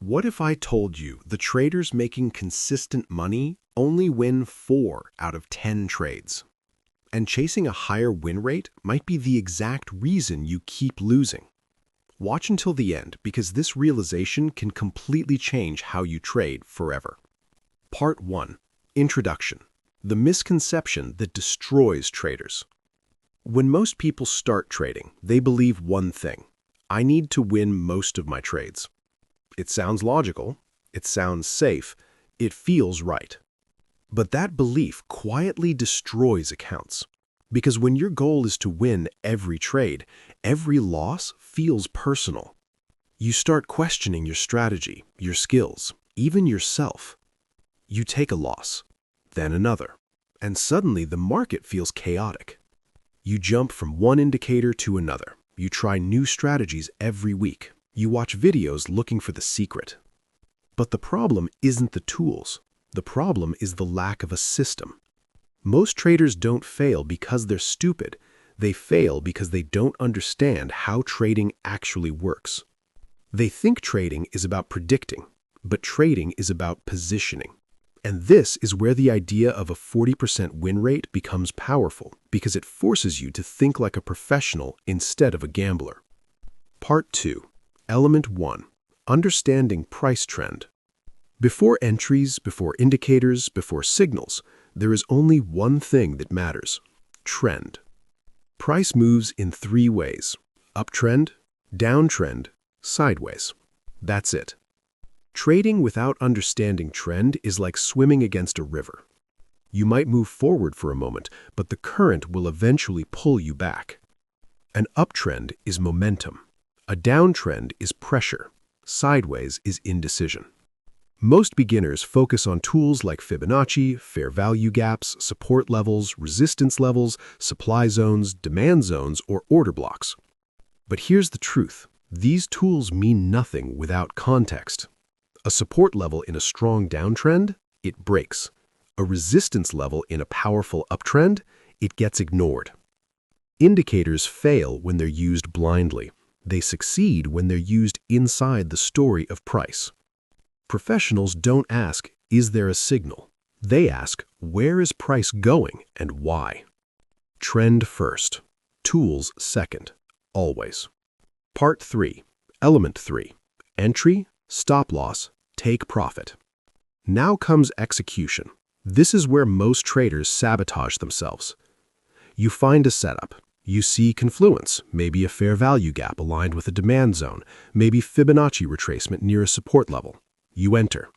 What if I told you the traders making consistent money only win 4 out of 10 trades? And chasing a higher win rate might be the exact reason you keep losing. Watch until the end because this realization can completely change how you trade forever. Part 1. Introduction. The misconception that destroys traders. When most people start trading, they believe one thing: I need to win most of my trades. It sounds logical, it sounds safe, it feels right. But that belief quietly destroys accounts. Because when your goal is to win every trade, every loss feels personal. You start questioning your strategy, your skills, even yourself. You take a loss, then another, and suddenly the market feels chaotic. You jump from one indicator to another. You try new strategies every week. You watch videos looking for the secret. But the problem isn't the tools. The problem is the lack of a system. Most traders don't fail because they're stupid. They fail because they don't understand how trading actually works. They think trading is about predicting, but trading is about positioning. And this is where the idea of a 40% win rate becomes powerful, because it forces you to think like a professional instead of a gambler. Part 2. Element 1. Understanding price trend. Before entries, before indicators, before signals, there is only one thing that matters: trend. Price moves in 3 ways: uptrend, downtrend, sideways. That's it. Trading without understanding trend is like swimming against a river. You might move forward for a moment, but the current will eventually pull you back. An uptrend is momentum. A downtrend is pressure. Sideways is indecision. Most beginners focus on tools like Fibonacci, fair value gaps, support levels, resistance levels, supply zones, demand zones, or order blocks. But here's the truth: these tools mean nothing without context. A support level in a strong downtrend, it breaks. A resistance level in a powerful uptrend, it gets ignored. Indicators fail when they're used blindly. They succeed when they're used inside the story of price. Professionals don't ask, is there a signal? They ask, where is price going and why? Trend first. Tools second. Always. Part 3. Element 3. Entry, stop loss, take profit. Now comes execution. This is where most traders sabotage themselves. You find a setup. You see confluence, maybe a fair value gap aligned with a demand zone, maybe Fibonacci retracement near a support level. You enter.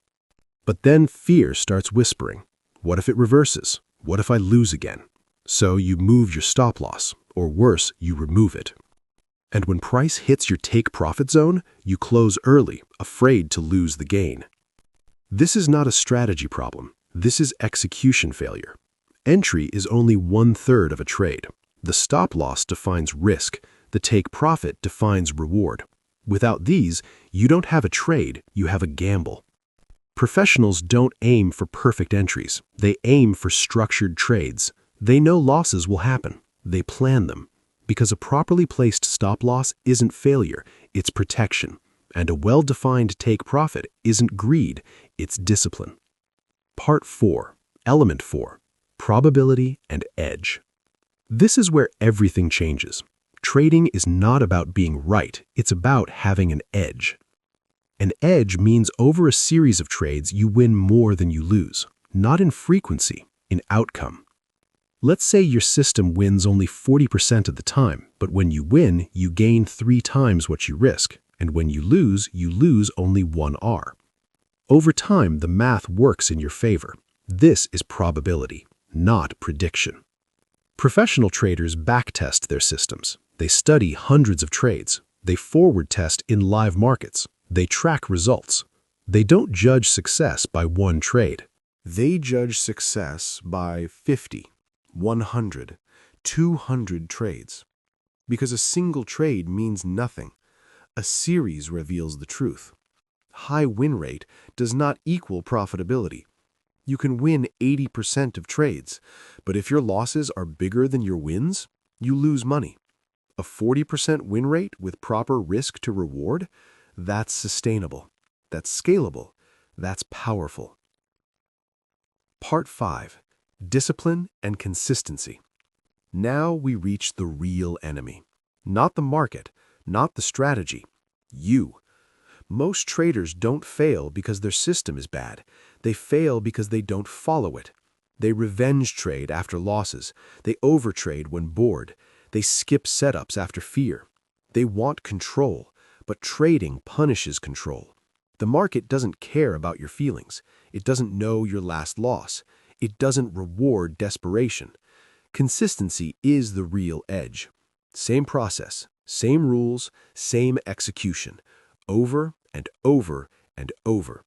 But then fear starts whispering. What if it reverses? What if I lose again? So you move your stop loss, or worse, you remove it. And when price hits your take profit zone, you close early, afraid to lose the gain. This is not a strategy problem. This is execution failure. Entry is only 1/3 of a trade. The stop loss defines risk. The take profit defines reward. Without these, you don't have a trade, you have a gamble. Professionals don't aim for perfect entries. They aim for structured trades. They know losses will happen. They plan them. Because a properly placed stop loss isn't failure, it's protection. And a well-defined take profit isn't greed, it's discipline. Part 4. Element 4. Probability and edge. This is where everything changes. Trading is not about being right, it's about having an edge. An edge means over a series of trades you win more than you lose, not in frequency, in outcome. Let's say your system wins only 40% of the time, but when you win, you gain 3 times what you risk, and when you lose only 1 R. Over time, the math works in your favor. This is probability, not prediction. Professional traders backtest their systems. They study hundreds of trades. They forward test in live markets. They track results. They don't judge success by 1 trade. They judge success by 50, 100, 200 trades. Because a single trade means nothing. A series reveals the truth. High win rate does not equal profitability. You can win 80% of trades, but if your losses are bigger than your wins, you lose money. A 40% win rate with proper risk to reward, that's sustainable. that's scalable, that's powerful. Part 5. Discipline and consistency. Now we reach the real enemy. Not the market, not the strategy. You. Most traders don't fail because their system is bad. They fail because they don't follow it. They revenge trade after losses. They overtrade when bored. They skip setups after fear. They want control, but trading punishes control. The market doesn't care about your feelings. It doesn't know your last loss. It doesn't reward desperation. Consistency is the real edge. Same process, same rules, same execution, over and over and over.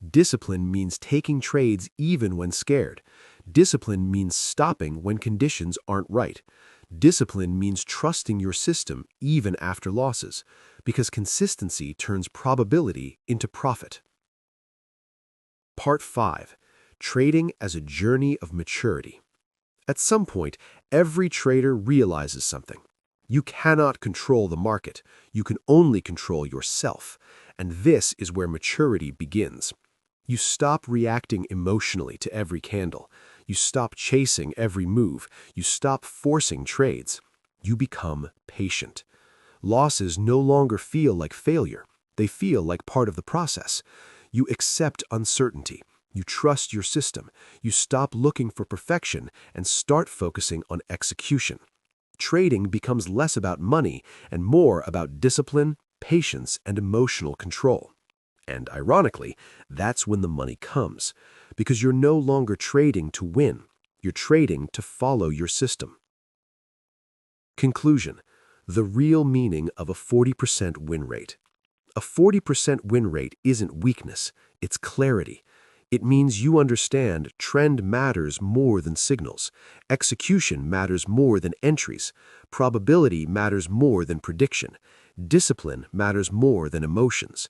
Discipline means taking trades even when scared. Discipline means stopping when conditions aren't right. Discipline means trusting your system even after losses, because consistency turns probability into profit. Part 5. Trading as a journey of maturity. At some point, every trader realizes something. You cannot control the market. You can only control yourself. And this is where maturity begins. You stop reacting emotionally to every candle. You stop chasing every move. You stop forcing trades. You become patient. Losses no longer feel like failure. They feel like part of the process. You accept uncertainty. You trust your system. You stop looking for perfection and start focusing on execution. Trading becomes less about money and more about discipline, patience, and emotional control. And ironically, that's when the money comes, because you're no longer trading to win. You're trading to follow your system. Conclusion: the real meaning of a 40% win rate. A 40% win rate isn't weakness, it's clarity. It means you understand trend matters more than signals, execution matters more than entries, probability matters more than prediction, discipline matters more than emotions.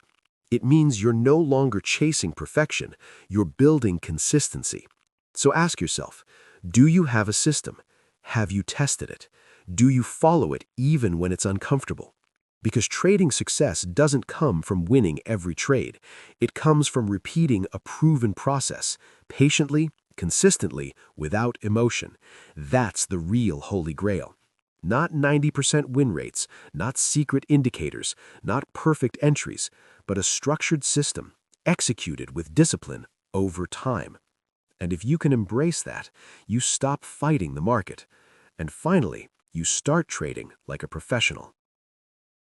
It means you're no longer chasing perfection, you're building consistency. So ask yourself, do you have a system? Have you tested it? Do you follow it even when it's uncomfortable? Because trading success doesn't come from winning every trade. It comes from repeating a proven process, patiently, consistently, without emotion. That's the real Holy Grail. Not 90% win rates, not secret indicators, not perfect entries, but a structured system, executed with discipline over time. And if you can embrace that, you stop fighting the market. And finally, you start trading like a professional.